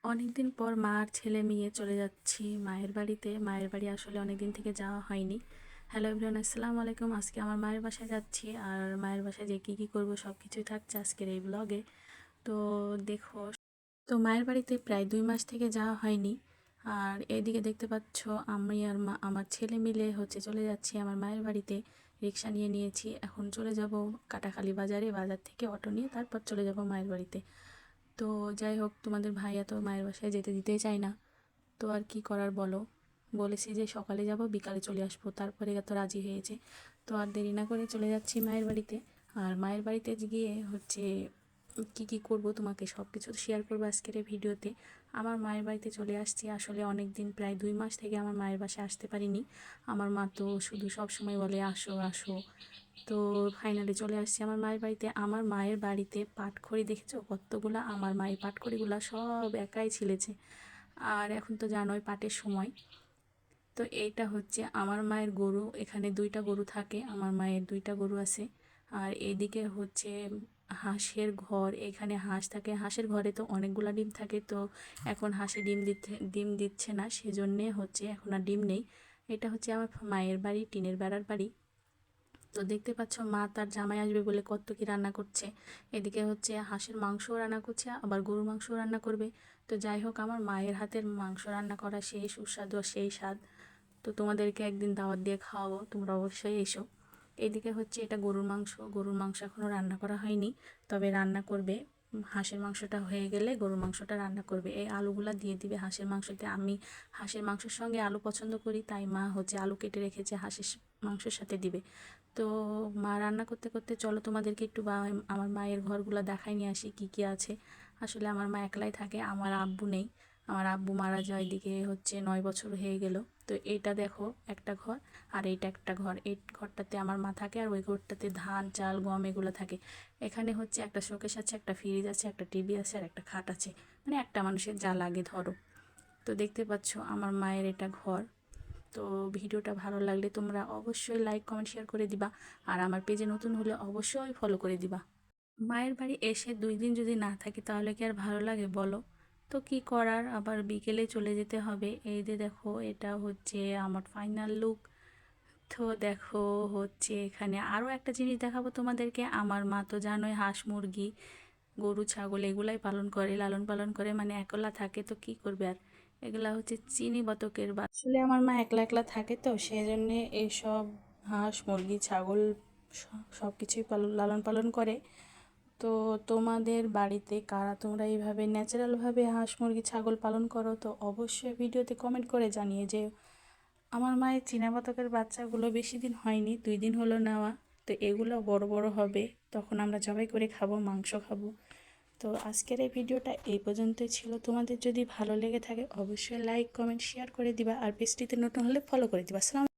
অনেকদিন পর মা আর ছেলে মেয়ে চলে যাচ্ছি মায়ের বাড়িতে। মায়ের বাড়ি আসলে অনেকদিন থেকে যাওয়া হয়নি। হ্যালো এভরিওয়ান, আসসালামু আলাইকুম। আজকে আমার মায়ের বাসায় যাচ্ছি, আর মায়ের বাসায় যে কী কী করবো সব কিছুই থাকছে আজকের এই ব্লগে। তো দেখো, তো মায়ের বাড়িতে প্রায় 2 মাস থেকে যাওয়া হয়নি। আর এইদিকে দেখতে পাচ্ছ, আমি আর মা আমার ছেলে মিলে চলে যাচ্ছি আমার মায়ের বাড়িতে। রিক্সা নিয়ে নিয়েছি, এখন চলে যাব কাটাখালী বাজারে। বাজার থেকে অটো নিয়ে তারপর চলে যাব মায়ের বাড়িতে। তো যাই হোক, তোমাদের ভাইয়া তো মায়ের বাসায় যেতে দিতেই চায় না। তো আর কি করার বলো, বলেছি যে সকালে যাব বিকালে চলে আসবো, তারপরে এত রাজি হয়েছে। তো আর দেরি না করে চলে যাচ্ছি মায়ের বাড়িতে। আর মায়ের বাড়িতে গিয়ে কি কি করব তোমাকে সব কিছু শেয়ার করবো আজকের এই ভিডিওতে। আমার মায়ের বাড়িতে চলে আসছি আসলে অনেক দিন, প্রায় 2 মাস থেকে আমার মায়ের বাসায় আসতে পারিনি। আমার মা তো শুধু সব সময় বলে আসো আসো। তো ফাইনালি চলে আসছি আমার মায়ের বাড়িতে। আমার মায়ের বাড়িতে পাটখড়ি দেখেছো কতগুলা, আমার মায়ের পাটখড়িগুলা সব একাই ছিলেছে। আর এখন তো জানোই পাটের সময়। তো এইটা হচ্ছে আমার মায়ের গরু, এখানে 2টা গরু থাকে, আমার মায়ের 2টা গরু আছে। আর এইদিকে হচ্ছে হাঁসের ঘর, এখানে হাঁস থাকে, হাঁসের ঘরে তো অনেকগুলা ডিম থাকে। তো এখন হাঁসে ডিম দিচ্ছে না, সেজন্যে এখন আর ডিম নেই। এটা হচ্ছে আমার মায়ের বাড়ি, টিনের বেড়ার বাড়ি। তো দেখতে পাচ্ছ মা তার জামাই আসবে বলে কত কি রান্না করছে। এদিকে হাঁসের মাংসও রান্না করছে, আবার গরুর মাংসও রান্না করবে। তো যাই হোক, আমার মায়ের হাতের মাংস রান্না করা সেই সুস্বাদু আর সেই স্বাদ। তো তোমাদেরকে একদিন দাওয়াত দিয়ে খাওয়াবো, তোমরা অবশ্যই এসো। এদিকে এটা গরুর মাংস। গরুর মাংস এখনও রান্না করা হয়নি, তবে রান্না করবে। হাঁসের মাংসটা হয়ে গেলে গরুর মাংসটা রান্না করবে। এই আলুগুলা দিয়ে দিবে হাঁসের মাংসতে। আমি হাঁসের মাংসের সঙ্গে আলু পছন্দ করি, তাই মা আলু কেটে রেখেছে, হাঁসের মাংসের সাথে দিবে। তো মা রান্না করতে করতে চলো তোমাদেরকে একটু আমার মায়ের ঘরগুলো দেখাই নিয়ে আসি কি কি আছে। আসলে আমার মা একলাই থাকে, আমার আব্বু নেই। আমার আব্বু মারা যায় এদিকে 9 বছর হয়ে গেল। তো এইটা দেখো একটা ঘর, আর এইটা একটা ঘর। এই ঘরটাতে আমার মা থাকে, আর ওই ঘরটাতে ধান চাল গম এগুলো থাকে। এখানে একটা শোকেস আছে, একটা ফ্রিজ আছে, একটা টিভি আছে, আর একটা খাট আছে। মানে একটা মানুষের যা লাগে ধরো। তো দেখতে পাচ্ছ আমার মায়ের এটা ঘর। তো ভিডিওটা ভালো লাগলে তোমরা অবশ্যই লাইক কমেন্ট শেয়ার করে দিবা। আর আমার পেজে নতুন হলে অবশ্যই ফলো করে দিবা। মায়ের বাড়ি এসে 2 দিন যদি না থাকি তাহলে কি আর ভালো লাগে বলো। তো কি করার, আবার বিকেলে চলে যেতে হবে। এই যে দেখো, এটা আমার ফাইনাল লুক। তো দেখো, এখানে আরও একটা জিনিস দেখাবো তোমাদেরকে। আমার মা তো জানোই হাঁস মুরগি গরু ছাগল এগুলাই পালন করে, লালন পালন করে, মানে একলা থাকে। তো কি করবে আর, এগুলা চিনি বতকের বাচ্চা। আসলে আমার মা একলা একলা থাকে, তো সেই জন্যে এইসব হাঁস মুরগি ছাগল সব কিছুই লালন পালন করে। তো তোমাদের বাড়িতে কারা তোমরা এইভাবে ন্যাচারালভাবে হাঁস মুরগি ছাগল পালন করো, তো অবশ্যই ভিডিওতে কমেন্ট করে জানিয়ে যে। আমার মায়ের চীনা বাতকের বাচ্চাগুলো বেশি দিন হয়নি, 2 দিন হলো নেওয়া। তো এগুলো বড় বড় হবে, তখন আমরা জবাই করে খাবো, মাংস খাবো। তো আজকের এই ভিডিওটা এই পর্যন্তই ছিল। তোমাদের যদি ভালো লেগে থাকে অবশ্যই লাইক কমেন্ট শেয়ার করে দিবা, আর পেজটিতে নতুন হলে ফলো করে দিবা। আসসালামু